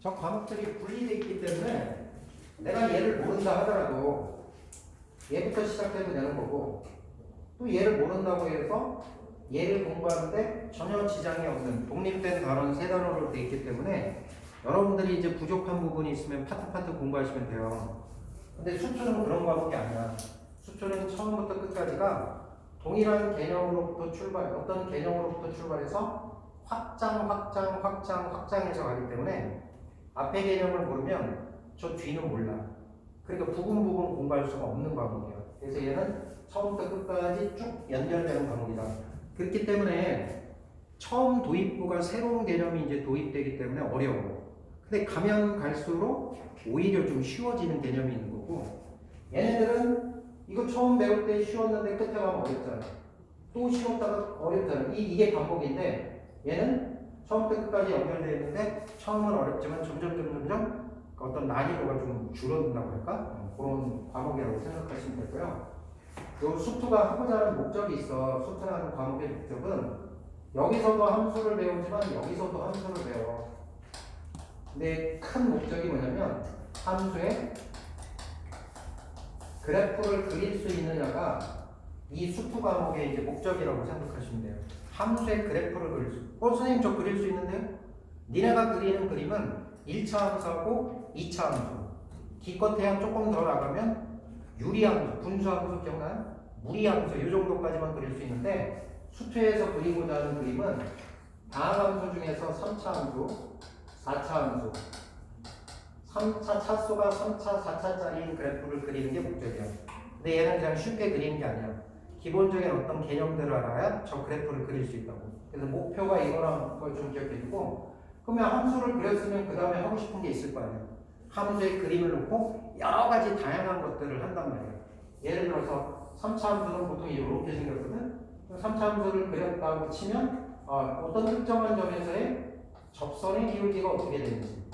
저 과목들이 분리되어 있기 때문에 내가 얘를 모른다 하더라도 얘부터 시작해도 되는 거고, 또 얘를 모른다고 해서 얘를 공부하는데 전혀 지장이 없는 독립된 단원 세 단원으로 되어 있기 때문에 여러분들이 이제 부족한 부분이 있으면 파트 공부하시면 돼요. 근데 수초는 그런 과목이 아니야. 수초는 처음부터 끝까지가 동일한 개념으로부터 어떤 개념으로부터 출발해서 확장해서 가기 때문에 앞에 개념을 모르면 저 뒤는 몰라. 그러니까 부분 공부할 수가 없는 과목이야. 그래서 얘는 처음부터 끝까지 쭉 연결되는 과목이다. 그렇기 때문에 처음 도입부가 새로운 개념이 이제 도입되기 때문에 어려워. 근데 가면 갈수록 오히려 좀 쉬워지는 개념이 있는 거고, 얘네들은 이거 처음 배울 때 쉬웠는데 끝에 가면 어렵잖아. 또 쉬웠다가 어렵잖아. 이게 반복인데 얘는 처음부터 끝까지 연결되어 있는데 처음은 어렵지만 점점 어떤 난이도가 좀 줄어든다고 할까? 그런 과목이라고 생각하시면 되고요. 요 수투가 하고자 하는 목적이 있어. 수투라는 과목의 목적은 여기서도 함수를 배우지만 여기서도 함수를 배워. 근데 큰 목적이 뭐냐면 함수의 그래프를 그릴 수 있느냐가 이 수투 과목의 이제 목적이라고 생각하시면 돼요. 함수의 그래프를 그릴 수. 선생님 저 그릴 수 있는데요? 니네가 그리는 그림은 1차 함수하고 2차 함수. 기껏해야 조금 더 나가면 유리함수, 분수함수 기억나요? 무리함수 이 정도까지만 그릴 수 있는데 수투에서 그리고자 하는 그림은 다항함수 중에서 3차 함수, 4차 함수, 3차 차수가 3차, 4차짜리인 그래프를 그리는 게 목적이야. 근데 얘는 그냥 쉽게 그리는 게 아니야. 기본적인 어떤 개념들을 알아야 저 그래프를 그릴 수 있다고. 그래서 목표가 이거라는 걸 좀 기억해 두고, 그러면 함수를 그렸으면 그 다음에 하고 싶은 게 있을 거 아니에요. 함수의 그림을 놓고 여러 가지 다양한 것들을 한단 말이에요. 예를 들어서 3차 함수는 보통 이렇게 생겼거든. 3차 함수를 그렸다고 치면 어떤 특정한 점에서의 접선의 기울기가 어떻게 되는지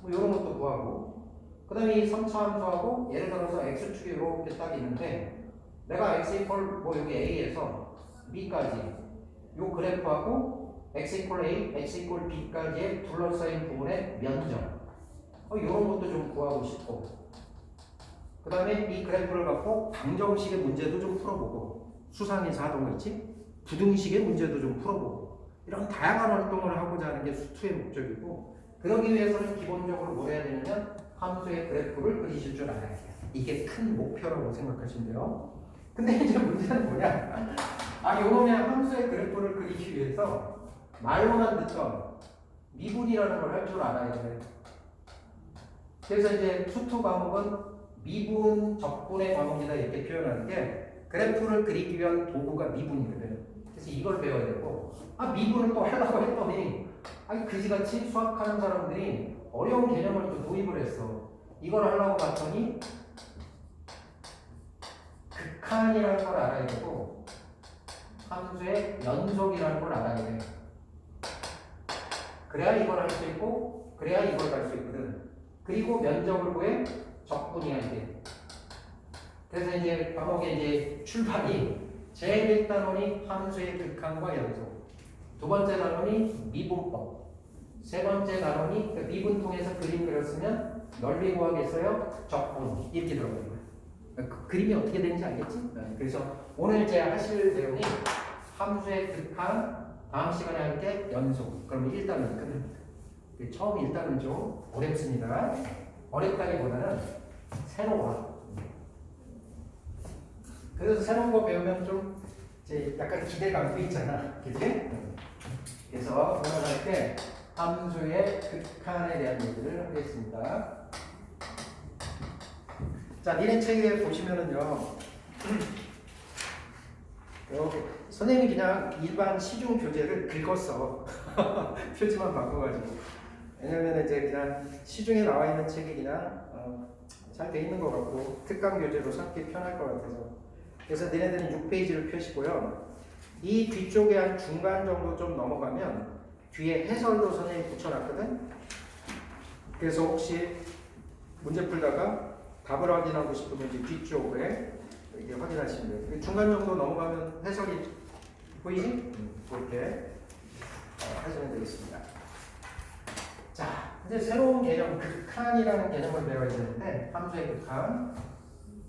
뭐 이런 것도 구하고, 그 다음에 이 3차 함수하고 예를 들어서 x축이 이렇게 딱 있는데 내가 x 이퀄 뭐 여기 a에서 b까지 요 그래프하고 x 이퀄 a, x 이퀄 b까지의 둘러싸인 부분의 면적 이런 것도 좀 구하고 싶고, 그 다음에 이 그래프를 갖고 방정식의 문제도 좀 풀어보고, 수상에서 하던 거 있지? 부등식의 문제도 좀 풀어보고, 이런 다양한 활동을 하고자 하는 게 수투의 목적이고, 그러기 위해서는 기본적으로 뭐 해야 되냐면 함수의 그래프를 그리실 줄 알아야 돼요. 이게 큰 목표라고 생각하시면 돼요. 근데 이제 문제는 뭐냐? 요놈의 함수의 그래프를 그리기 위해서 말로만 듣던 미분이라는 걸 할 줄 알아야 돼요. 그래서 이제 수투 과목은 미분, 적분의 과목이다 이렇게 표현하는 게, 그래프를 그리기 위한 도구가 미분이거든. 그래서 이걸 배워야 되고, 미분을 또 하려고 했더니 그지같이 수학하는 사람들이 어려운 개념을 또 도입을 했어. 이걸 하려고 봤더니 극한이라는 걸 알아야 되고 함수의 연속이라는 걸 알아야 돼. 그래야 이걸 할 수 있고 그래야 이걸 할 수 있거든. 그리고 면적을 구해 적분이야 이게. 그래서 이제 과목의 이제 출발이 제일 1단원이 함수의 극한과 연속, 두 번째 단원이 미분법, 세 번째 단원이 그 미분 통해서 그림 그렸으면 넓이 구하겠어요? 적분 이렇게 들어가는 거예요. 그 그림이 어떻게 되는지 알겠지? 그래서 오늘 제가 하실 내용이 함수의 극한, 다음 시간에 할 게 연속. 그러면 1단원 처음 1단은 좀 어렵습니다. 어렵다기보다는 새로워. 그래서 새로운 거 배우면 좀 이제 약간 기대감도 있잖아, 그치? 그래서 오늘 할 때 함수의 극한에 대한 얘기를 하겠습니다. 자, 니네 책에 보시면은요, 선생님이 그냥 일반 시중 교재를 긁었어. 표지만 바꿔가지고. 왜냐면 이제 그냥 시중에 나와 있는 책이 그냥 잘 돼 있는 것 같고 특강 교재로 삼기 편할 것 같아서. 그래서 니네들은 6페이지를 펴시고요. 이 뒤쪽에 한 중간 정도 좀 넘어가면 뒤에 해설도 선생님이 붙여놨거든. 그래서 혹시 문제 풀다가 답을 확인하고 싶으면 이제 뒤쪽에 이렇게 확인하시면 돼요. 중간 정도 넘어가면 해설이 보이지? 그렇게 하시면 되겠습니다. 자, 이제 새로운 개념, 극한이라는 개념을 배워야 되는데 함수의 극한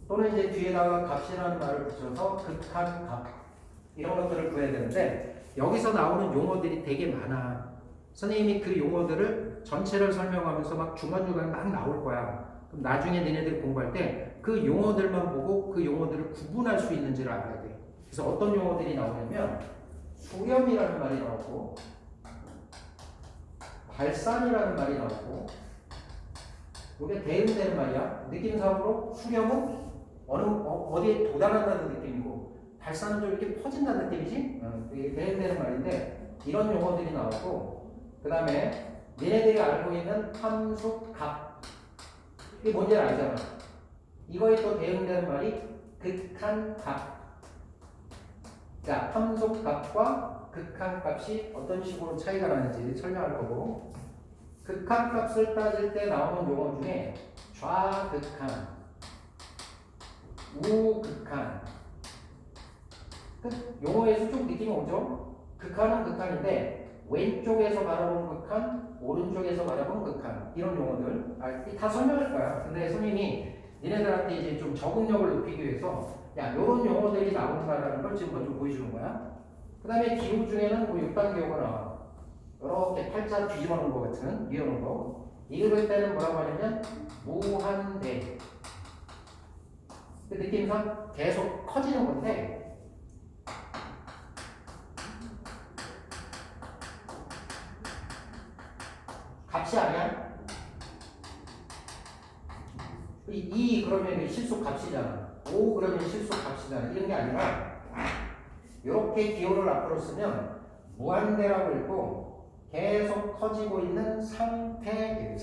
또는 이제 뒤에다가 값이라는 말을 붙여서 극한 값 이런 것들을 구해야 되는데 여기서 나오는 용어들이 되게 많아. 선생님이 그 용어들을 전체를 설명하면서 막 중간중간에 막 나올 거야. 그럼 나중에 니네들이 공부할 때 그 용어들만 보고 그 용어들을 구분할 수 있는지를 알아야 돼. 그래서 어떤 용어들이 나오냐면 수렴이라는 말이 나오고 발산이라는 말이 나오고 이게 대응되는 말이야. 느낌상으로 수렴은 어디에 도달한다는 느낌이고 발산은 좀 이렇게 퍼진다는 느낌이지? 이게 대응되는 말인데 이런 용어들이 나오고 그 다음에 얘네들이 알고 있는 함수 값 이게 뭔지 알잖아. 이거에 또 대응되는 말이 극한 값. 자, 함수 값과 극한 값이 어떤 식으로 차이가 나는지 설명할 거고 극한 값을 따질 때 나오는 용어 중에 좌극한, 우극한 용어에서 좀 느낌이 오죠? 극한은 극한인데 왼쪽에서 바라본 극한, 오른쪽에서 바라본 극한 이런 용어들 다 설명할 거야. 근데 선생님이 니네들한테 이제 좀 적응력을 높이기 위해서 야 요런 용어들이 나온다라는 걸 지금 먼저 보여주는 거야. 그 다음에 기호 중에는 뭐 6단 기호가 나와. 이렇게 팔자 뒤집어 놓은 거 같은 이런 거. 이럴 때는 뭐라고 하냐면 무한대. 그 느낌상 계속 커지는 건데 값이 아니야. 그러면 실수 값이잖아. 5 그러면 실수 값이잖아. 이런 게 아니라 이렇게 기호를 앞으로 쓰면 무한대라고 읽고 계속 커지고 있는 상태.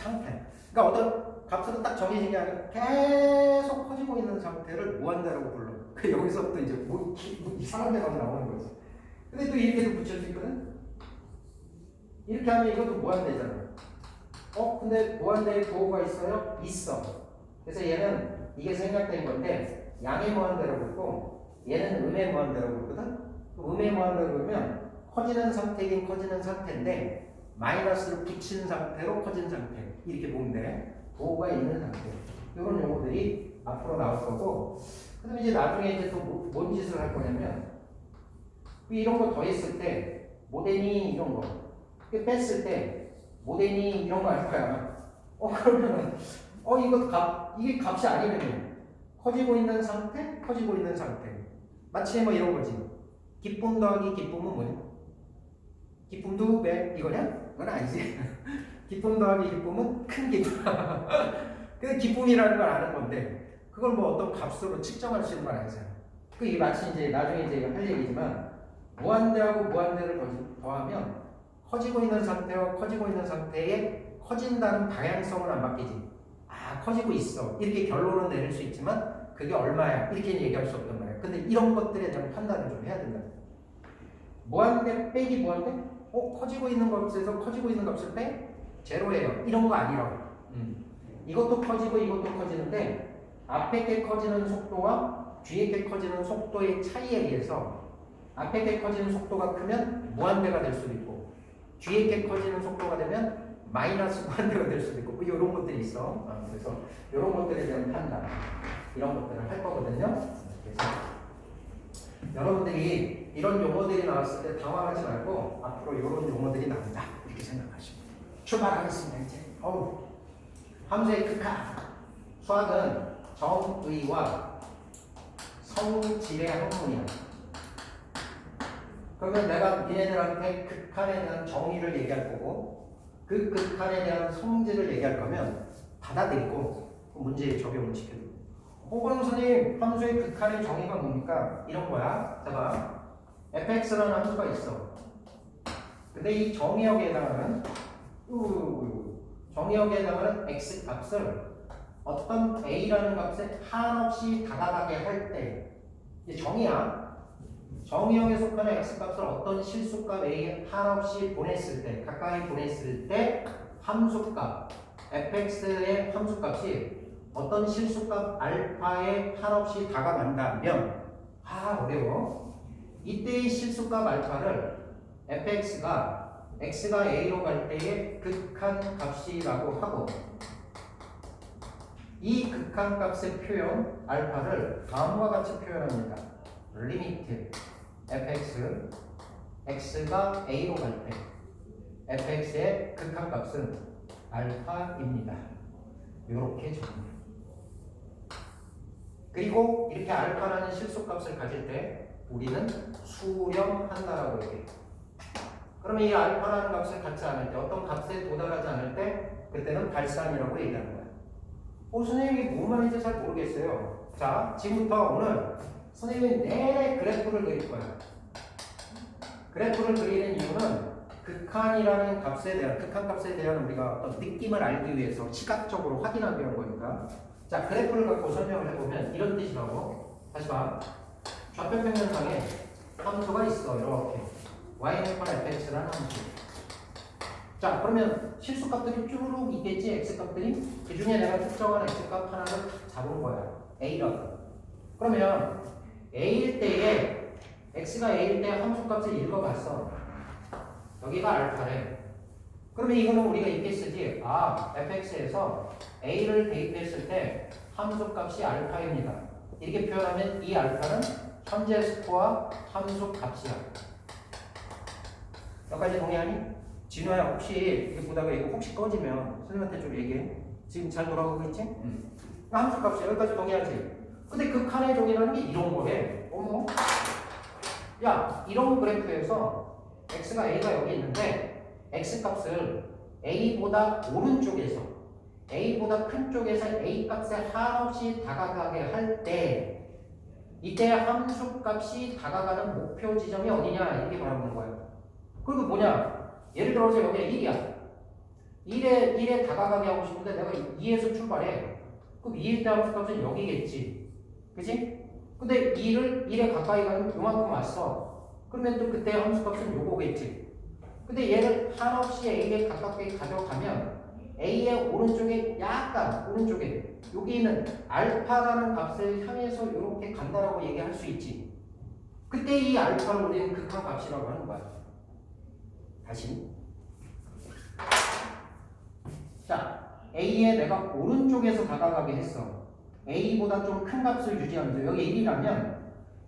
그러니까 어떤 값으로 딱 정해진 게 아니라 계속 커지고 있는 상태를 무한대라고 불러. 그 여기서부터 이제 뭐 이상한 데가 나오는 거지. 근데 또 이렇게도 붙일 수 있거든. 이렇게 하면 이것도 무한대잖아. 근데 무한대에 부호가 있어요? 있어. 그래서 얘는 이게 생략된 건데 양의 무한대라고 있고 얘는 음의 무한대라고 있거든. 음의 무한대라고 그러면 커지는 상태긴 커지는 상태인데 마이너스를 붙인 상태로 커진 상태 이렇게 보면 돼. 부호가 있는 상태. 이런 용어들이 앞으로 나올 거고 그 다음에 이제 나중에 이제 또 뭔 짓을 할 거냐면 이런 거 더했을 때 모데니 이런 거 뺐을 때 모데니 이런 거 할 거야. 그러면 이게 값이 아니면 커지고 있는 상태, 커지고 있는 상태. 마치 뭐 이런 거지. 기쁨 더하기 기쁨은 뭐냐? 기쁨 2배 이거냐? 그건 아니지. 기쁨 더하기 기쁨은 큰 기쁨. 근데 기쁨이라는 걸 아는 건데 그걸 뭐 어떤 값으로 측정할 수 있는 건 아니잖아. 이게 마치 이제 나중에 이제 할 얘기지만 무한대하고 무한대를 더하면 커지고 있는 상태와 커지고 있는 상태에 커진다는 방향성은 안 바뀌지. 커지고 있어. 이렇게 결론은 내릴 수 있지만 그게 얼마야. 이렇게 얘기할 수 없단 말이야. 근데 이런 것들에 대한 판단을 좀 해야 된다. 무한대 빼기 무한대? 커지고 있는 값에서 커지고 있는 값을 빼? 제로예요. 이런 거 아니라고. 이것도 커지고 이것도 커지는데 앞에 게 커지는 속도와 뒤에 게 커지는 속도의 차이에 의해서 앞에 게 커지는 속도가 크면 무한대가 될 수도 있고 뒤에 게 커지는 속도가 되면 마이너스 무한대가 될 수도 있고 이런 것들이 있어. 그래서 이런 것들에 대한 판단 이런 것들을 할 거거든요. 그래서 여러분들이 이런 용어들이 나왔을 때 당황하지 말고 앞으로 이런 용어들이 나온다 이렇게 생각하시면 출발하겠습니다. 이제 함수의 극한 수학은 정의와 성질의 학문이야. 그러면 내가 니네들한테 극한에 대한 정의를 얘기할 거고 그 극한에 대한 성질을 얘기할 거면 받아들이고 문제에 적용을 시켜줘. 그럼 선생님 함수의 극한의 정의가 뭡니까? 이런 거야. 자, fx라는 함수가 있어. 근데 이 정의역에 해당하는 x 값을 어떤 a라는 값에 한없이 다가가게 할 때 이제 정의야. 정의역에 속하는 x값을 어떤 실수값 a에 한없이 보냈을 때 가까이 보냈을 때 함수값 fx의 함수값이 어떤 실수값 알파에 한없이 다가간다면 어려워. 이때의 실수값 알파를 fx가 x가 a로 갈 때의 극한 값이라고 하고 이 극한 값의 표현 알파를 다음과 같이 표현합니다. 리미트 fx x가 a로 갈 때 fx의 극한 값은 알파입니다. 이렇게 적립니다. 그리고 이렇게 알파라는 실수값을 가질 때 우리는 수렴한다라고 얘기해요. 그러면 이 알파라는 값을 갖지 않을 때, 어떤 값에 도달하지 않을 때 그때는 발산이라고 얘기하는 거예요. 선생님이 이게 뭔 말인지 잘 모르겠어요. 자, 지금부터 오늘 선생님이 내내 그래프를 그릴 거예요. 그래프를 그리는 이유는 극한이라는 값에 대한, 극한 값에 대한 우리가 어떤 느낌을 알기 위해서 시각적으로 확인하기 위한 거니까. 자, 그래프를 갖고 설명을 해보면 이런 뜻이라고. 다시 봐. 좌표평면상에 함수가 있어. 이렇게 y는 fx라는 함수. 자, 그러면 실수값들이 쭉 있겠지. x값들이. 그 중에 내가 특정한 x값 하나를 잡은 거야. a라고. 그러면 a일 때에 x가 a일 때 함수값을 읽어봤어. 여기가 알파래. 그러면 이거는 우리가 이렇게 쓰지. 아, fx에서 a를 대입했을 때 함수값이 알파입니다. 이렇게 표현하면 이 알파는 현재 스코어 함수값이야. 여기까지 동의하니? 진호야, 혹시 이거 보다가 이거 혹시 꺼지면 선생님한테 좀 얘기해. 지금 잘 돌아가고 있지? 함수값이야. 여기까지 동의하지? 근데 극한의 종이라는 게 이런 거래. 어머? 야, 이런 그래프에서 x가 a가 여기 있는데 x값을 a보다 오른쪽에서 a보다 큰 쪽에서 a 값에 한없이 다가가게 할 때 이때 함수값이 다가가는 목표 지점이 어디냐 이렇게 말하는 거예요. 그리고 뭐냐? 예를 들어서 여기 1이야. 1에 다가가게 하고 싶은데 내가 2에서 출발해. 그럼 2일 때 함수값은 여기겠지. 그치? 근데 1에 가까이 가면 요만큼 왔어. 그러면 또 그때 함수값은 요거겠지. 근데 얘를 한없이 A에 가깝게 가져가면 A의 오른쪽에 약간 오른쪽에 여기 있는 알파라는 값을 향해서 이렇게 간다라고 얘기할 수 있지. 그때 이 알파를 우리는 극한 값이라고 하는 거야. 다시. 자, A에 내가 오른쪽에서 다가가게 했어. A보다 좀 큰 값을 유지하면서 여기 1이라면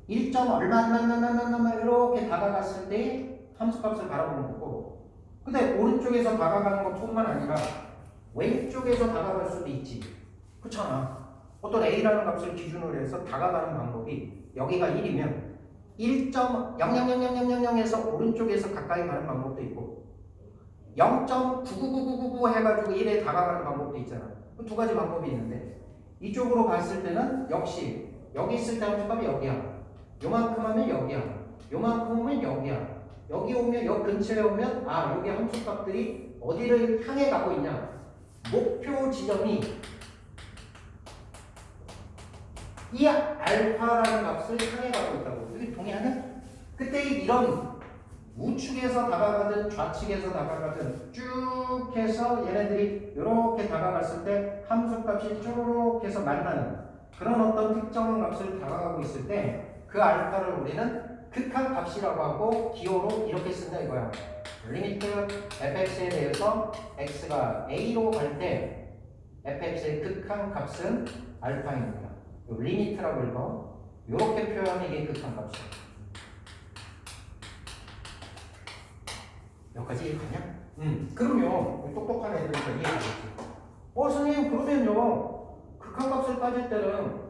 1. 얼마 이렇게 다가갔을 때 함수값을 바라보는 거고, 근데 오른쪽에서 다가가는 것뿐만 아니라 왼쪽에서 다가갈 수도 있지. 그렇잖아. 어떤 A라는 값을 기준으로 해서 다가가는 방법이 여기가 1이면 1.0000000에서 오른쪽에서 가까이 가는 방법도 있고 0.99999 해가지고 1에 다가가는 방법도 있잖아. 그 두 가지 방법이 있는데 이쪽으로 갔을 때는 역시 여기 있을 때 함수값이 여기야. 요만큼 하면 여기야. 요만큼 오면 여기야. 여기 오면 여 근처에 오면 아 여기 함수값들이 어디를 향해 가고 있냐. 목표 지점이 이 알파라는 값을 향해 가고 있다고. 여기 동의하냐? 그때 이런 우측에서 다가가든 좌측에서 다가가든 쭉 해서 얘네들이 이렇게 다가갔을 때 함수값이 쭉 해서 만나는 그런 어떤 특정한 값을 다가가고 있을 때 그 알파를 우리는 극한 값이라고 하고 기호로 이렇게 쓴다 이거야. 리미트 fx에 대해서 x가 a로 갈 때 fx의 극한 값은 알파입니다. 리미트라고 읽어. 이렇게 표현하면 이게 극한 값이야. 여기까지 가냐? 그럼요. 똑똑한 애들이니까 이해하겠지. 선생님 그러면요. 극한 값을 따질 때는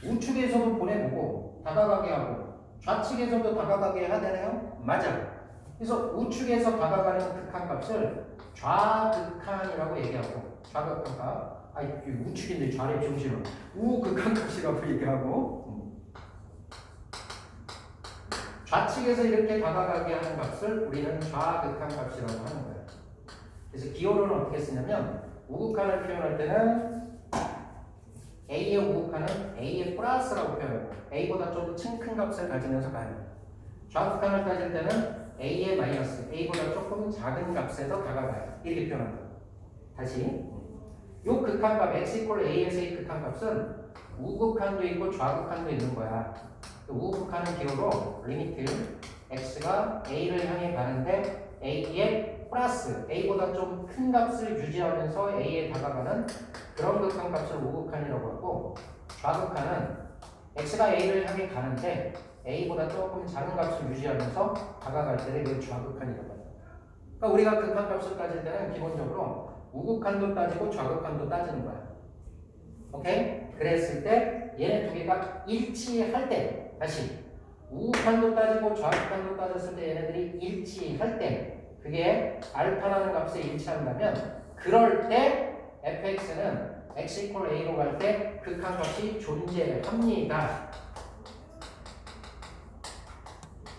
우측에서도 보내보고 다가가게 하고 좌측에서도 다가가게 해야 되나요? 맞아. 그래서 우측에서 다가가는 극한 값을 좌극한이라고 얘기하고 좌극한 값. 우측인데 좌래 정신은 우극한 값이라고 얘기하고 좌측에서 이렇게 다가가게 하는 값을 우리는 좌극한 값이라고 하는 거예요. 그래서 기호로는 어떻게 쓰냐면 우극한을 표현할 때는 A의 우극한은 A의 플러스라고 표현하고 A보다 좀 큰 값을 가지면서 가요. 좌극한을 따질 때는 A의 마이너스, A보다 조금 작은 값에서 다가가요. 이렇게 표현합니다. 다시 요 극한값 x 이퀄 a에서의 극한값은 우극한도 있고 좌극한도 있는 거야. 우극한은 기호로 리미트 x가 a를 향해 가는데 a의 플러스 a보다 좀 큰 값을 유지하면서 a에 다가가는 그런 극한값을 우극한이라고 하고, 좌극한은 x가 a를 향해 가는데 a보다 조금 작은 값을 유지하면서 다가갈 때를 그 좌극한이라고 합니다. 그러니까 우리가 극한값을 따질 때는 기본적으로 우극한도 따지고 좌극한도 따지는 거야. 오케이? 그랬을 때 얘네 두 개가 일치할 때, 다시 우극한도 따지고 좌극한도 따졌을 때 얘네들이 일치할 때, 그게 알파라는 값에 일치한다면 그럴 때 fx는 x equal a로 갈 때 극한값이 존재합니다.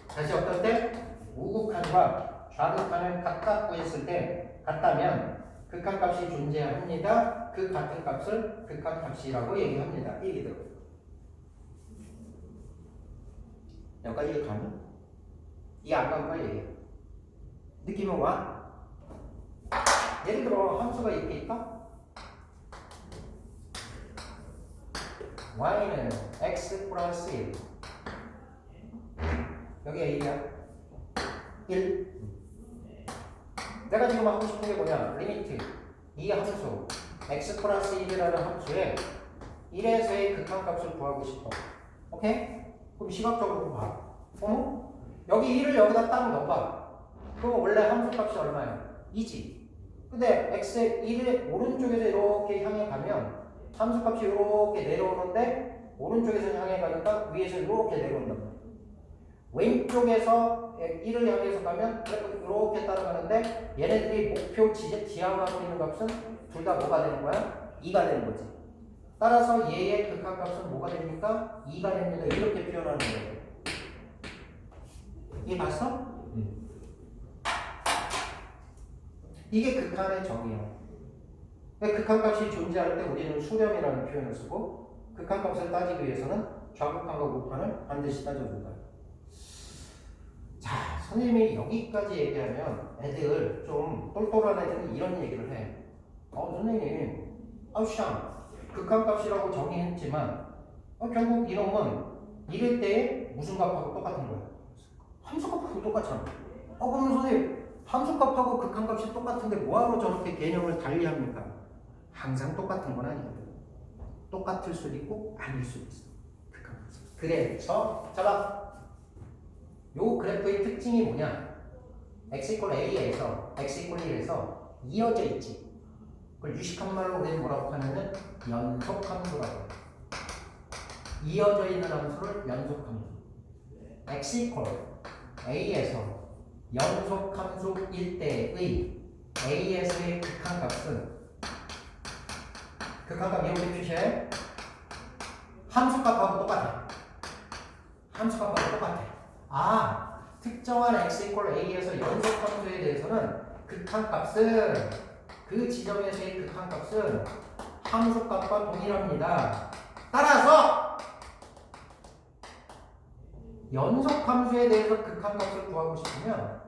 다시 어떨 때? 우극한과 좌극한을 각각 구했을 때 같다면 극한값이 존재합니다. 그 같은 값을 극한값이라고 얘기합니다. 얘기들. 여기까지 이해 가니? 이 아까운 걸 얘기해. 느낌은 와? 예를 들어 함수가 이렇게 있다? y는 x 플러스 1. 여기 a야. 1. 내가 지금 하고 싶은 게 뭐냐? 리미트. 이 함수 x 플러스 1이라는 함수에 1에서의 극한값을 구하고 싶어. 오케이? 그럼 시각적으로 봐. 어머? 여기 1을 여기다 딱 넣어봐. 그럼 원래 함수값이 얼마야? 2지. 근데 x의 1의 오른쪽에서 이렇게 향해 가면 함수값이 이렇게 내려오는데 오른쪽에서 향해 가니까 위에서 이렇게 내려온단 말이야. 왼쪽에서 1을 향해서 가면 이렇게 따라가는데 얘네들이 목표 지향하고 있는 값은 둘 다 뭐가 되는 거야? 2가 되는 거지. 따라서 얘의 극한값은 뭐가 됩니까? 2가 됩니다. 이렇게 표현하는 거예요. 이해 봤어? 이게 극한의 정의예요. 극한값이 존재할 때 우리는 수렴이라는 표현을 쓰고 극한값을 따지기 위해서는 좌극한과 우극한을 반드시 따져준다. 자, 선생님이 여기까지 얘기하면 애들 좀 똘똘한 애들은 이런 얘기를 해. 선생님, 참 극한값이라고 정의했지만 결국 이놈은 이럴 때 무슨 값하고 똑같은 거야? 함수값하고 똑같잖아. 그럼 선생님 함수값하고 극한값이 똑같은데 뭐하러 저렇게 개념을 달리합니까? 항상 똑같은 건 아니거든. 똑같을 수도 있고 아닐 수도 있어. 극한값. 그래서 잡아. 요 그래프의 특징이 뭐냐? x equal a에서 x equal 1에서 이어져 있지. 그걸 유식한 말로 우리는 뭐라고 하냐면 연속함수라고 해요. 이어져 있는 함수를 연속함수. x equal a에서 연속함수일 때의 a에서의 극한값은 극한값 이렇게 표시해. 함수값하고 똑같아. 함수값하고 똑같아. 특정한 x equal a에서 연속함수에 대해서는 극한값은 그 지점에서의 극한값은 함수값과 동일합니다. 따라서 연속함수에 대해서 극한값을 구하고 싶으면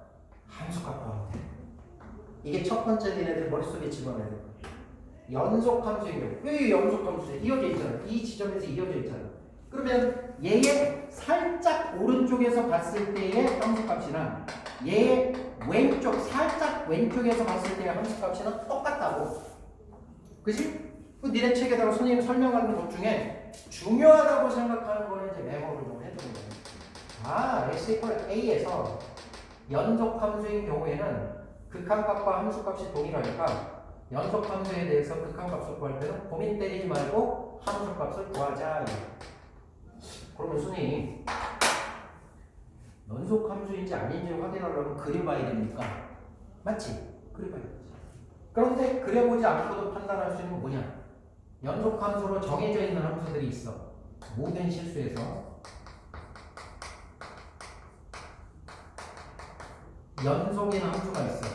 함수값과 돼. 이게 첫 번째 니네들 머릿속에 집어넣어야 돼. 연속함수의 경우. 왜 연속함수에 이어져 있잖아. 이 지점에서 이어져 있잖아. 그러면 얘의 살짝 오른쪽에서 봤을 때의 함수값이랑 얘의 왼쪽, 살짝 왼쪽에서 봤을 때의 함수값이랑 똑같다고. 그치? 니네 책에다가 선생님 설명하는 것 중에 중요하다고 생각하는 거는 이제 메모를 좀 해두는 거예요. x equal a에서 연속함수인 경우에는 극한값과 함수값이 동일하니까 연속함수에 대해서 극한값을 구할 때는 고민 때리지 말고 함수값을 구하자. 그러면 선생님 연속함수인지 아닌지 확인하려면 그려봐야 됩니까? 맞지? 그려봐야지. 그런데 그려보지 않고도 판단할 수 있는 건 뭐냐? 연속함수로 정해져 있는 함수들이 있어. 모든 실수에서 연속인 함수가 있어.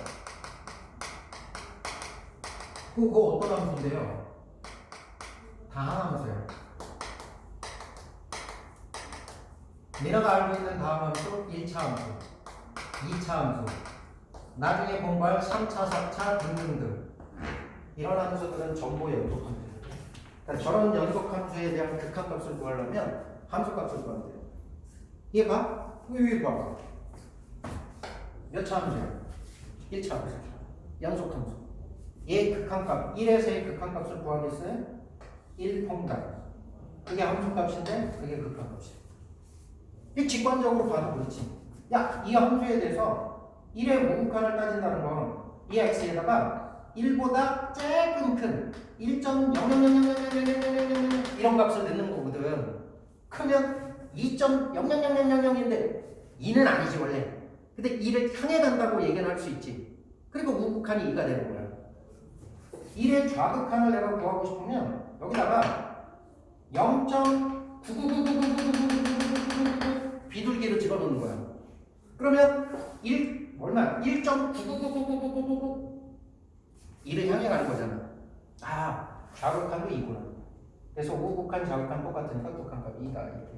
그거 어떤 함수인데요? 다항함수예요. 니네가 알고 있는 다항함수 1차 함수, 2차 함수, 나중에 공부할 3차, 4차 등등등 이런 함수들은 전부 연속함수예요. 그러니까 저런 연속함수에 대한 극한값을 구하려면 함수값을 구하면 돼요. 이해 봐? 이거 봐봐. 몇 차 함수야? 1차 함수. 연속함수. 얘 극한값 1에서의 극한값을 구하겠어요? 1 폼값. 그게 함수값인데 그게 극한값이에요. 이 직관적으로 봐도 그렇지. 야, 이 함수에 대해서 1의 무극한을 따진다는 건 이 x에다가 1보다 조금 큰 1.00000000 이런 값을 넣는 거거든. 크면 2.000000인데 2는 아니지 원래. 근데 2를 향해 간다고 얘기는 할 수 있지. 그리고 무극한이 2가 되는 거야. 1의 좌극한을 내가 구하고 싶으면 여기다가 0.999999999 비둘기를 집어넣는 거야. 그러면 1.9999999 1을 향해 가는 거잖아. 아, 좌극한도 2구나. 그래서 우극한, 좌극한 똑같으니까 극한값이 2다. 이렇게.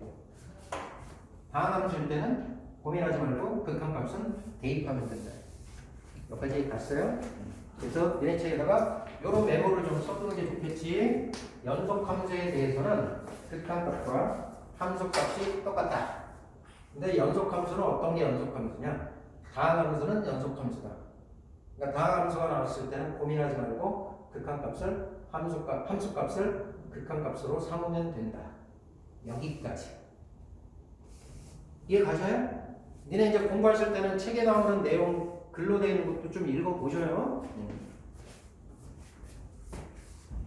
방함수일 때는 고민하지 말고 극한값은 대입하면 된다. 여기까지 갔어요? 그래서 니네 책에다가 요런 메모를 좀 써두는 게 좋겠지. 연속함수에 대해서는 극한값과 함수값이 똑같다. 근데 연속함수는 어떤 게 연속함수냐? 다항함수는 연속함수다. 그러니까 다항함수가 나왔을 때는 고민하지 말고 극한값을 함수값을 극한값으로 삼으면 된다. 여기까지. 이해 가셔요? 니네 이제 공부하실 때는 책에 나오는 내용 글로 되어 있는 것도 좀 읽어보셔요.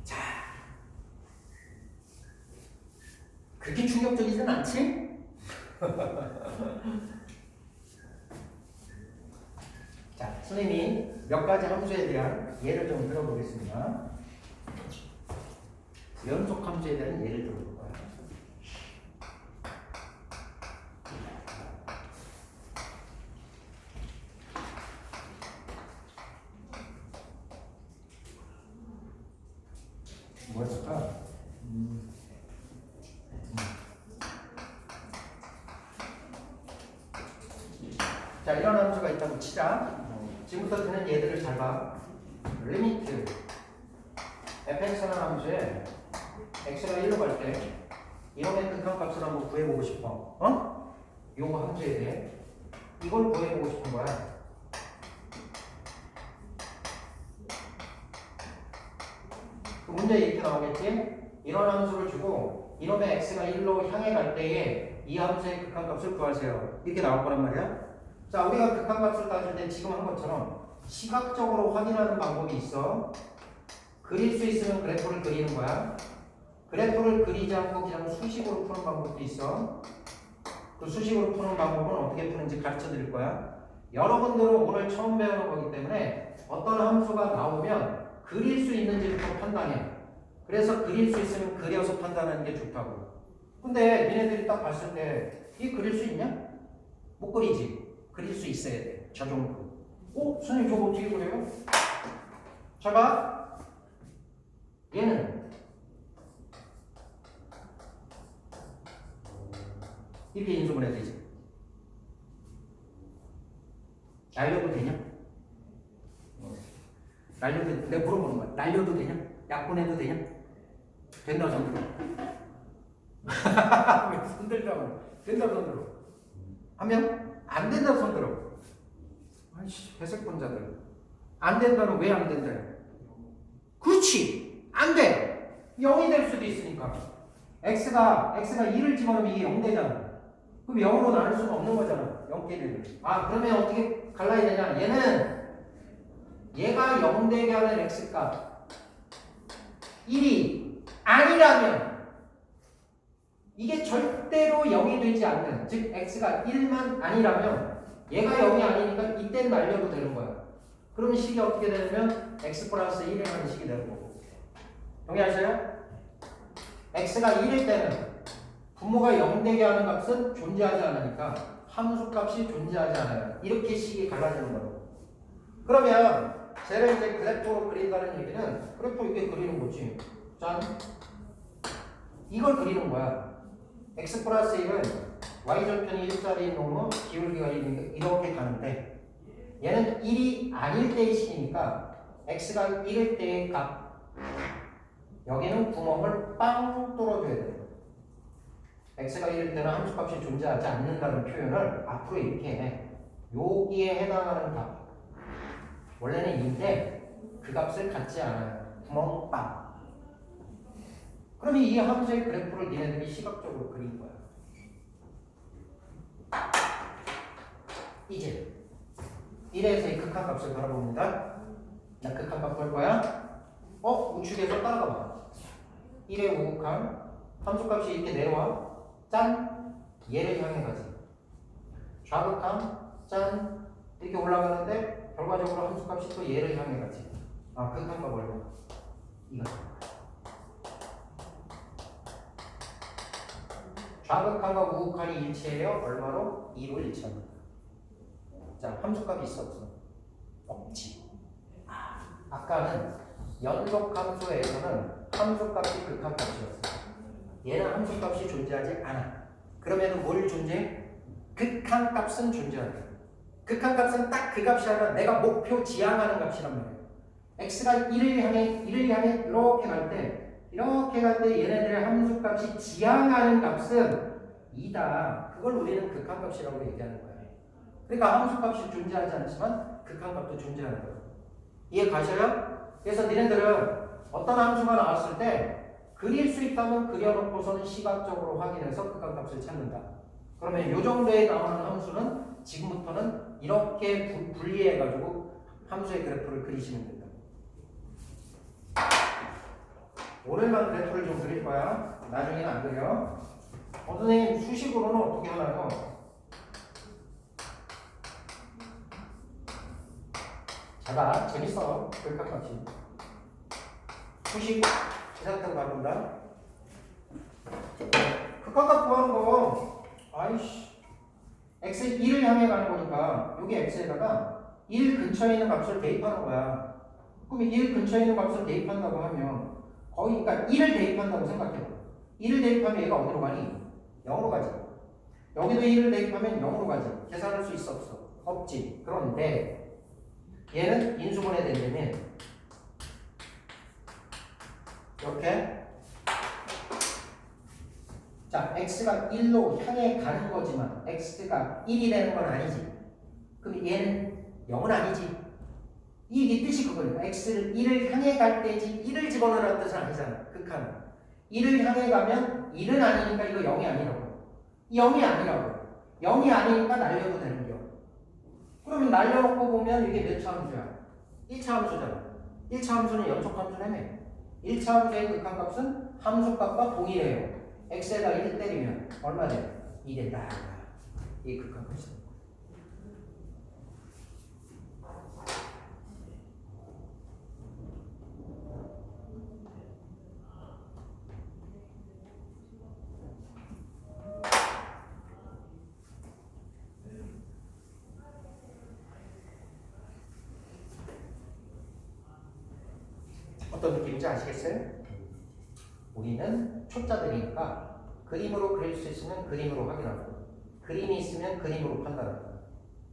자, 그렇게 충격적이진 않지? 자, 선생님이 몇 가지 함수에 대한 예를 좀 들어보겠습니다. 연속 함수에 대한 예를 들어볼 거예요. 뭐였을까? 자, 이런 함수가 있다고 치자. 지금부터 드는 예들을 잘 봐. 리미트 fx라는 함수에 x가 1로 갈 때 이놈의 극한값을 한번 구해보고 싶어. 어? 요거 함수에 대해 이걸 구해보고 싶은 거야. 그 문제 이렇게 나오겠지? 이런 함수를 주고 이놈의 x가 1로 향해 갈 때에 이 함수의 극한값을 구하세요. 이렇게 나올 거란 말이야. 자, 우리가 극한값을 따질 때 지금 한 것처럼 시각적으로 확인하는 방법이 있어. 그릴 수 있으면 그래프를 그리는 거야. 그래프를 그리지 않고 그냥 수식으로 푸는 방법도 있어. 그 수식으로 푸는 방법은 어떻게 푸는지 가르쳐 드릴 거야. 여러분들은 오늘 처음 배우는 거기 때문에 어떤 함수가 나오면 그릴 수 있는지부터 판단해. 그래서 그릴 수 있으면 그려서 판단하는 게 좋다고. 근데 니네들이 딱 봤을 때 이 그릴 수 있냐? 못 그리지. 그릴 수 있어야 돼. 저 정도. 선생님 저거 어떻게 그려요? 잘 봐. 얘는 이렇게 인수분 해야 되지. 날려도 되냐? 날려도, 내가 물어보는 거야. 날려도 되냐? 약분해도 되냐? 된다 손들어. 왜 손들자고? 된다 손들어. 하면 안 된다 손들어. 아이씨, 회색본자들. 안 된다는 왜 안 된다요? 그렇지! 안 돼! 0이 될 수도 있으니까. x가 2를 집어넣으면 이게 0 되잖아. 그럼 0으로 나눌 수는 없는 거잖아. 0끼리를. 아, 그러면 어떻게 갈라야 되냐? 얘가 0 되게 하는 x값 1이 아니라면 이게 절대로 0이 되지 않는, 즉 x가 1만 아니라면 얘가 0이 아니니까 이때는 날려도 되는 거야. 그럼 식이 어떻게 되냐면 x 플러스 1이라는 식이 되는 거고. 동의하세요? x가 1일 때는 분모가 0 되게 하는 값은 존재하지 않으니까 함수값이 존재하지 않아요. 이렇게 식이 갈라지는 거예요. 그러면 쟤를 이제 그래프로 그린다는 얘기는 그래프 이렇게 그리는 거지. 짠. 이걸 그리는 거야. x 플러스 1은 y절편이 1짜리인 놈은 기울기가 1이니까 이렇게 가는데 얘는 1이 아닐 때의 식이니까 x가 1일 때의 값 여기는 구멍을 빵 뚫어줘야 돼요. x가 1일 때는 함수값이 존재하지 않는다는 표현을 앞으로 이렇게 해. 여기에 해당하는 값 원래는 2인데 그 값을 갖지 않아요. 구멍빵. 그러면 이 함수의 그래프를 니네들이 시각적으로 그린 거야. 이제 1에서 이 극한값을 바라봅니다. 나 극한값 볼 거야. 우측에서 따라가 봐. 1의 우극한 함수값이 이렇게 내려와. 짠! 얘를 향해 가지. 좌극한 짠! 이렇게 올라가는데 결과적으로 함수값이 또 얘를 향해 가지. 극한값 얼마? 이거. 좌극한과 우극한이 일치해요. 얼마로? 2로 일치합니다. 자, 함수값이 있어 없어? 없지. 아까는 연속함수에서는 함수값이 극한값이었어. 얘는 함수값이 존재하지 않아. 그러면 뭘 존재해? 극한값은 존재한다. 극한값은 딱 그 값이 아니라 내가 목표 지향하는 값이란 말이에요. x가 1을 향해 이렇게 갈 때 얘네들의 함수값이 지향하는 값은 2다. 그걸 우리는 극한값이라고 얘기하는 거야. 그러니까 함수값이 존재하지 않지만 극한값도 존재하는 거예요. 이해 가셔요? 그래서 니네들은 어떤 함수가 나왔을 때 그릴 수 있다면 그려놓고서는 시각적으로 확인해서 극한값을 찾는다. 그러면 이 정도에 나오는 함수는 지금부터는 이렇게 분리해가지고 함수의 그래프를 그리시면 된다. 오늘만 그래프를 좀 그릴 거야. 나중에는 안 그려. 선생님 수식으로는 어떻게 하나요? 자가 재밌어. 극한값이. 수식 이 상태로 가본다. 극한값 구하는 거 x 1을 향해 가는 거니까 여기 x에다가 1 근처에 있는 값을 대입하는 거야. 그럼 1 근처에 있는 값을 대입한다고 하면 거의 그러니까 1을 대입한다고 생각해봐. 1을 대입하면 얘가 어디로 가니? 0으로 가지. 여기도 1을 대입하면 0으로 가지. 계산할 수 있어 없어? 없지. 그런데 얘는 인수분해 되려면 이렇게 자, x가 1로 향해 가는 거지만 x가 1이 되는 건 아니지. 그럼 얘는 0은 아니지. 이 뜻이 그거니까 x를 1을 향해 갈 때지 1을 집어넣으라는 뜻은 아니잖아. 극한은 1을 향해 가면 1은 아니니까 이거 0이 아니라고. 0이 아니라고. 0이 아니니까 날려도 되는 겨. 그러면 날려놓고 보면 이게 몇 차 함수야? 1차 함수잖아. 1차 함수는 연속함수라며. 1차 함수의 극한값은 함수값과 동일해요. x에다 1 때리면 얼마 돼? 2 된다. 이 극한값은. 어떤 느낌인지 아시겠어요? 우리는 초짜들이니까 그림으로 그릴 수 있으면 그림으로 확인하고 그림이 있으면 그림으로 판단한다.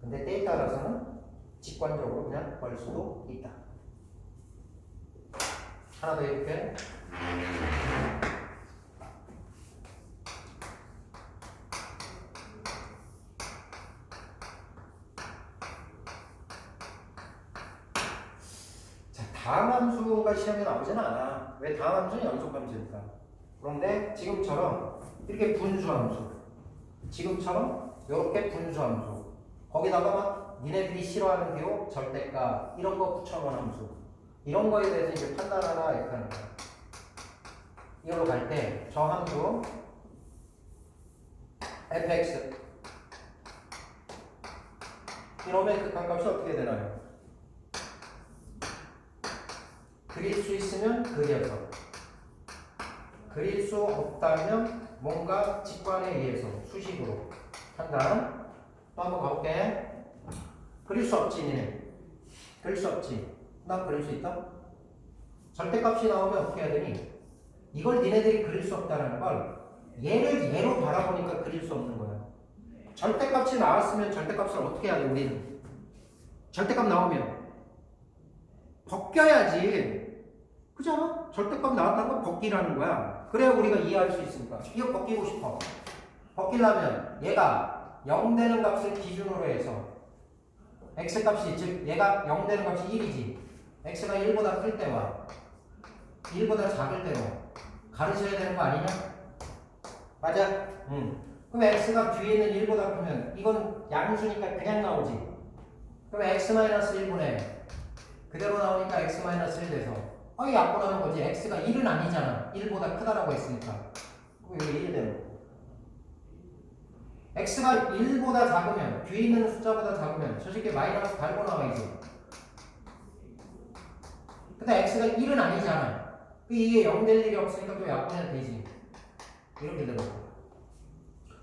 근데 때에 따라서는 직관적으로 그냥 볼 수도 있다. 하나 더 이렇게 다음 함수가 시험에 나오지는 않아. 왜? 다음 함수는 연속함수니까. 그런데 지금처럼 이렇게 분수함수, 지금처럼 이렇게 분수함수, 거기다가 막 니네들이 싫어하는 기호, 절대값 이런 거 붙여놓은 함수, 이런 거에 대해서 이제 판단하라 이렇게 하는 거야. 이걸로 갈 때 저 함수 fx 이놈의 극한값이 어떻게 되나요? 그릴 수 있으면 그려서, 그릴 수 없다면 뭔가 직관에 의해서 수식으로 판단. 또 한번 가볼게. 그릴 수 없지 니네. 그릴 수 없지. 나 그릴 수 있다? 절대값이 나오면 어떻게 해야 되니? 이걸 니네들이 그릴 수 없다는 걸 얘를 얘로 바라보니까 그릴 수 없는 거야. 절대값이 나왔으면 절대값을 어떻게 해야 돼 우리는? 절대값 나오면 벗겨야지. 그지 않아? 절대값 나왔다는 건 벗기라는 거야. 그래야 우리가 이해할 수 있으니까. 이거 벗기고 싶어. 벗기려면 얘가 0 되는 값을 기준으로 해서 x값이 즉 얘가 0 되는 값이 1이지. x가 1보다 클 때와 1보다 작을 때로 가르쳐야 되는 거 아니냐? 맞아? 그럼 x가 뒤에 있는 1보다 크면 이건 양수니까 그냥 나오지. 그럼 x-1분의 그대로 나오니까 x-1 돼서 이 약분하는 거지. x가 1은 아니잖아. 1보다 크다라고 했으니까. 그럼 이거 1이 되는 거. x가 1보다 작으면 뒤에 있는 숫자보다 작으면 저 새끼 마이너스 달고 나와야지. 근데 x가 1은 아니잖아. 이게 0 될 일이 없으니까 또 약분해도 되지. 이렇게 되는 거.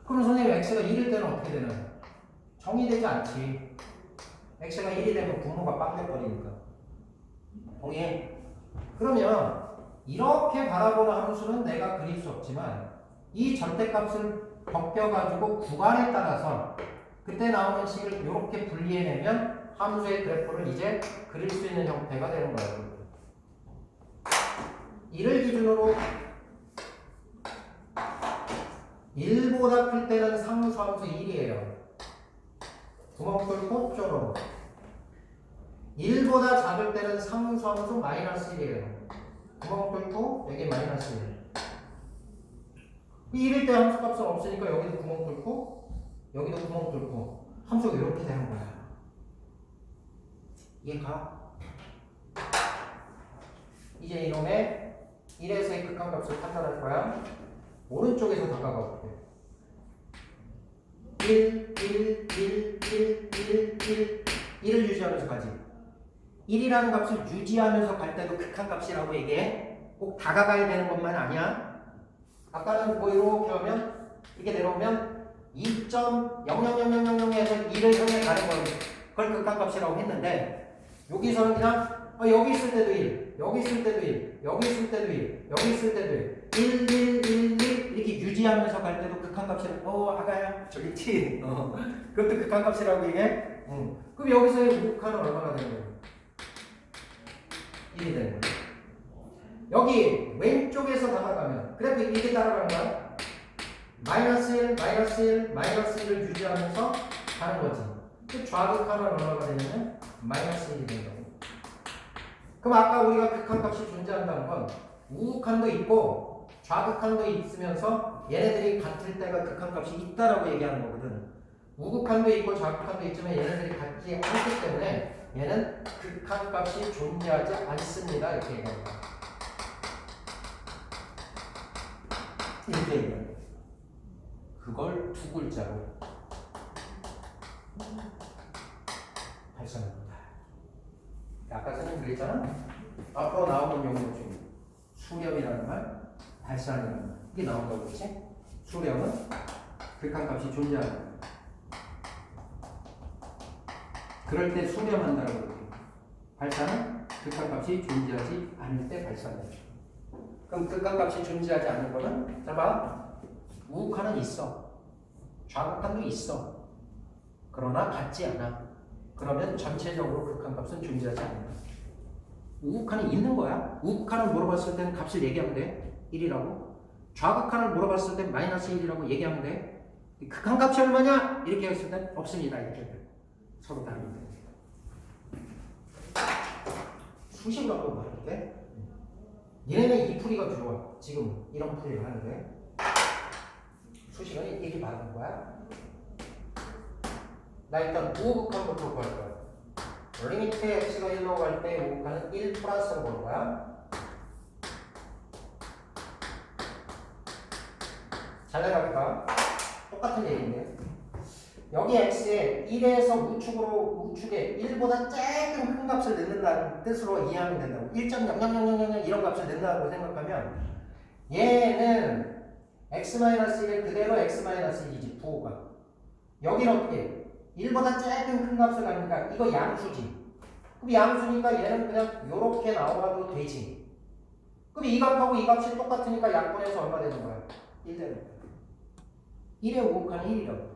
그럼 선생님 x가 1일 때는 어떻게 되나요? 정의되지 않지. x가 1이 되면 분모가 빵 돼버리니까. 동의해? 그러면 이렇게 바라보는 함수는 내가 그릴 수 없지만 이 절대값을 벗겨가지고 구간에 따라서 그때 나오는 식을 이렇게 분리해내면 함수의 그래프를 이제 그릴 수 있는 형태가 되는 거예요. 이를 기준으로 1보다 클 때는 상수함수 1이에요. 구멍 뚫고 쪼로. 1보다 작을 때는 상수함수 마이너스 1이에요. 구멍 뚫고 여기 마이너스 1. 1일 때 함수값은 없으니까 여기도 구멍 뚫고 여기도 구멍 뚫고 함수가 이렇게 되는 거야. 이해가? 이제 이놈의 1에서의 극한값을 판단할 거야. 오른쪽에서 다가가 볼게. 1, 1, 1, 1, 1, 1, 1을 유지하면서 가지. 1이라는 값을 유지하면서 갈 때도 극한값이라고 얘기해. 꼭 다가가야 되는 것만 아니야. 아까는 뭐 이렇게 하면 이게 내려오면 2.00000에서 1을 향해 가는 걸 그걸 극한값이라고 했는데 여기서는 그냥 여기 있을 때도 1, 여기 있을 때도 1, 여기 있을 때도 1, 여기 있을 때도 1, 1, 1, 1, 1 이렇게 유지하면서 갈 때도 극한값이라고 아가야 저기 있지. 그것도 극한값이라고 얘기해. 그럼 여기서의 우극한은 얼마나 되는 거야? 1이 되는 거야. 여기 왼쪽에서 다가가면 그래도 이렇게 따라가는 거야. 마이너스 1, 마이너스 1, 마이너스 1을 유지하면서 가는 거지. 그 좌극한은 얼마나 되냐면 마이너스 1이 된다고. 그럼 아까 우리가 극한값이 존재한다는 건 우극한도 있고 좌극한도 있으면서 얘네들이 같을 때가 극한값이 있다라고 얘기하는 거거든. 우극한도 있고 좌극한도 있지만 얘네들이 같지 않기 때문에 얘는 극한값이 존재하지 않습니다. 이렇게 얘기합니다. 이렇게 얘기합니다. 그걸 두 글자로 발전합니다. 아까 선생님 그랬잖아. 앞으로 나오는 용어 중에 수렴이라는 말, 발산이라는 말 이게 나온다고 그랬지? 수렴은 극한값이 존재하는 말. 그럴 때 수렴한다고 그랬지. 발산은 극한값이 존재하지 않을 때 발산해요. 그럼 극한값이 존재하지 않는 거는 잘 봐. 우극한은 있어. 좌극한도 있어. 그러나 같지 않아. 그러면 전체적으로 극한값은 존재하지 않는다. 우극한이 있는 거야. 우극한을 물어봤을 때는 값을 얘기하면 돼. 1이라고. 좌극한을 물어봤을 때 마이너스 1이라고 얘기하면 돼. 극한값이 얼마냐? 이렇게 했을 땐 없습니다. 이렇게 서로 다릅니다. 수식으로 한번 말할게. 얘네는 이 풀이가 들어와. 지금 이런 풀이를 하는데 수식은 이렇게 말하는 거야. 나 일단 우극한부터 구할 거야. 리미트 x가 1로 갈 때 우극한은 1 플러스로 볼 거야. 잘 나가볼까? 똑같은 얘기인데 여기 x에 1에서 우측에 1보다 조금 큰 값을 넣는다는 뜻으로 이해하면 된다고. 1.0000 이런 값을 넣는다고 생각하면 얘는 x-1을 그대로 x-1이지 부호가. 여기는 어떻게 1보다 조금 큰 값을 가니까 이거 양수지. 그럼 양수니까 얘는 그냥 요렇게 나와도 되지. 그럼 이 값하고 이 값이 똑같으니까 약분해서 얼마 되는 거야? 1 되는 거야. 1의 우극한은 1이라고.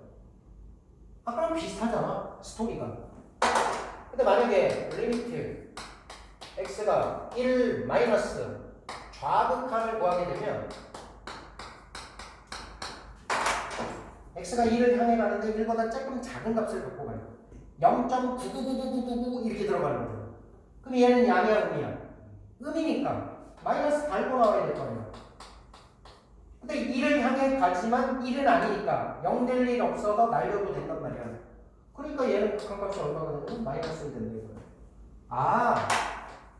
아까랑 비슷하잖아, 스토리가. 근데 만약에 리미트 x가 1 마이너스 좌극한을 구하게 되면 x가 1을 향해 가는데 1보다 조금 작은 값을 갖고 가요. 0.99999 이렇게 들어가는 거예요. 그럼 얘는 양이야, 음이야? 음이니까 마이너스 달고 나와야 될 거 아니야. 근데 1을 향해 가지만 1은 아니니까 0 될 일 없어서 날려도 된단 말이야. 그러니까 얘는 극한값이 얼마가 되냐면 마이너스 된다 이거야. 아,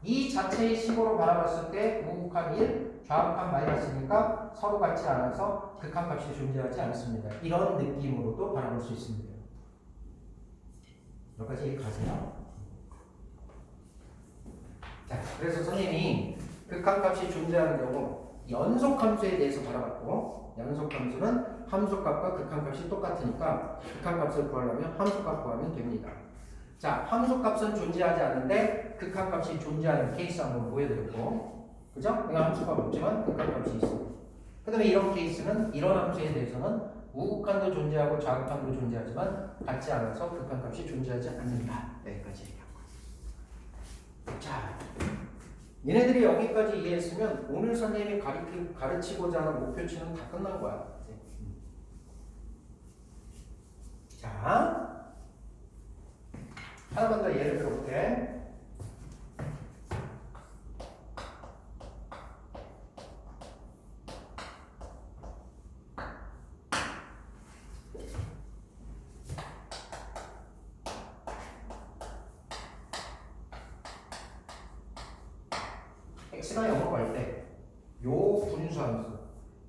이 자체의 식으로 바라봤을 때 우극한 1, 좌극한 마이너스니까 서로 같지 않아서 극한값이 존재하지 않습니다. 이런 느낌으로도 바라볼 수 있습니다. 여기까지 가세요. 자, 그래서 선생님이 극한값이 존재하는 경우 연속함수에 대해서 바라봤고, 연속함수는 함수값과 극한값이 똑같으니까 극한값을 구하려면 함수값 구하면 됩니다. 자, 함수값은 존재하지 않는데 극한값이 존재하는 케이스 한번 보여드렸고, 그죠? 내가 함수값 없지만 극한값이 있어. 그 다음에 이런 케이스는 이런 함수에 대해서는 우극한도 존재하고 좌극한도 존재하지만 같지 않아서 극한값이 존재하지 않는다. 여기까지 얘기하고. 자, 얘네들이 여기까지 이해했으면 오늘 선생님이 가르치고자 하는 목표치는 다 끝난 거야. 자, 하나만 더 예를 들어볼게. x가 0으로 갈 때 요 분수함수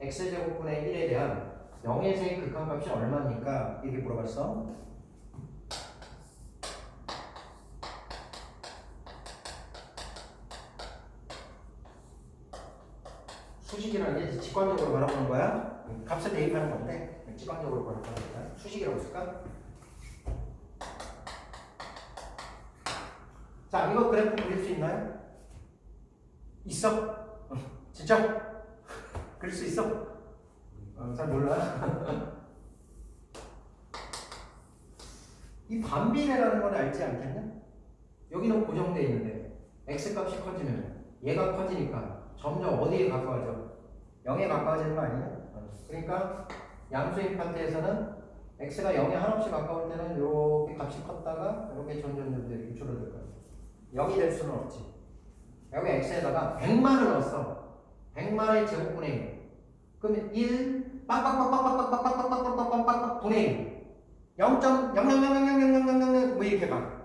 x제곱분의 1에 대한 0에서의 극한값이 얼마입니까? 이렇게 물어봤어. 수식이라는 게 직관적으로 바라보는 거야. 값을 대입하는 건데 직관적으로 바라보는 거야. 수식이라고 쓸까? 자, 이거 그래프 그릴 수 있나요? 있어? 진짜? 그릴 수 있어? 잘 몰라. 이 반비례라는 건 알지 않겠냐? 여기는 고정되어 있는데 x값이 커지면 얘가 커지니까 점점 어디에 가까워져? 0에 가까워지는 거 아니냐? 그러니까 양수인 파트에서는 x가 0에 한없이 가까울 때는 이렇게 값이 컸다가 이렇게 점점 이렇게 줄어들 거야. 0이 될 수는 없지. 여기 x에다가 100만을 넣었어. 100만의 제곱분의 1. 그러면 1 빡빡빡빡빡빡빡빡빡빡빡빡 분의 1. 0.00000000 뭐 이렇게 가.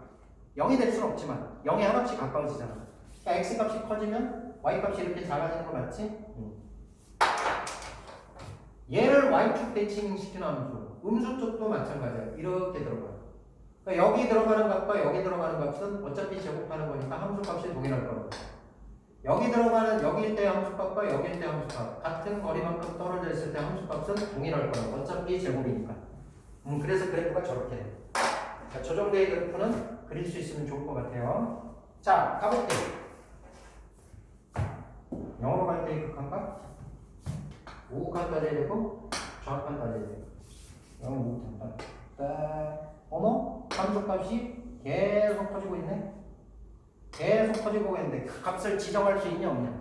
0이 될 수는 없지만 0에 한없이 가까워지잖아. 그러니까 x 값이 커지면 y 값이 이렇게 작아지는 거 맞지? 얘를 y축 대칭시키는 함수. 음수 쪽도 마찬가지야. 이렇게 들어가요. 그러니까 여기 들어가는 값과 여기 들어가는 값은 어차피 제곱하는 거니까 함수값이 동일할 거고, 여기 들어가는 여기일 때 함수값과 여기일 때 함수값 같은 거리만큼 떨어져 있을 때 함수값은 동일할 거고 어차피 제곱이니까. 그래서 그래프가 저렇게 돼. 자, 저 정도의 그래프는 그릴 수 있으면 좋을 것 같아요. 자, 가볼게요. 0으로 갈 때 극한값 우극한 따져야 되고 좌극한 따져야 되고 0은 우극한 따. 어머? 함수값이 계속 커지고 있네? 계속 커지고 있는데 그 값을 지정할 수 있냐 없냐?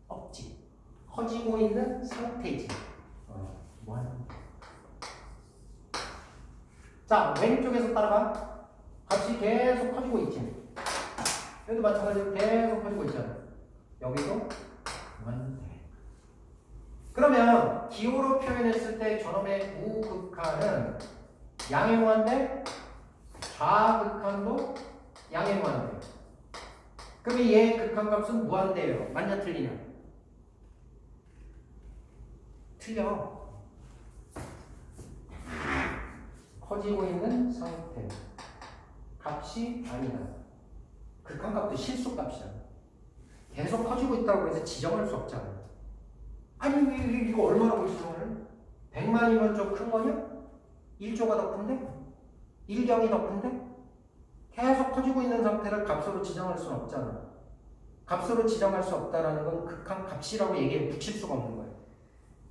없지. 커지고 있는 상태지. 뭐하는 거야? 자, 왼쪽에서 따라가. 값이 계속 커지고 있지. 여기도 마찬가지로 계속 커지고 있잖아. 여기도 완대. 그러면 기호로 표현했을 때 저놈의 우극한은 양의 무한대, 좌극한도 양의 무한대. 그럼 얘 극한값은 무한대예요. 맞냐 틀리냐? 틀려. 커지고 있는 상태. 값이 아니다. 극한값도 실수값이잖아. 계속 커지고 있다고 해서 지정할 수 없잖아. 아니 이거 얼마라고 지정을? 100만이면 좀 큰 거냐? 1조가 더 큰데? 1경이 더 큰데? 계속 커지고 있는 상태를 값으로 지정할 수는 없잖아. 값으로 지정할 수 없다는 건 극한값이라고 얘기해 붙일 수가 없는 거예요.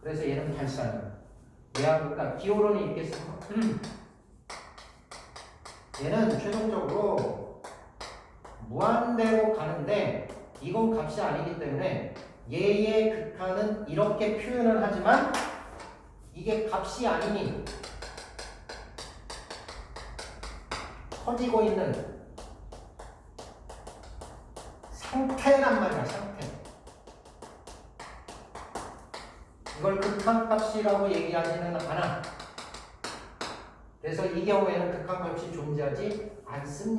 그래서 얘는 발산이야. 그러니까 기호론이 있겠어. 얘는 최종적으로 무한대로 가는데 이건 값이 아니기 때문에 얘의 극한은 이렇게 표현을 하지만 이게 값이 아니니 처지고 있는 상태란 말이야, 상태. 이걸 극한값이라고 얘기하지는 않아. 그래서 이 경우에는 극한값이 존재하지 않습니다.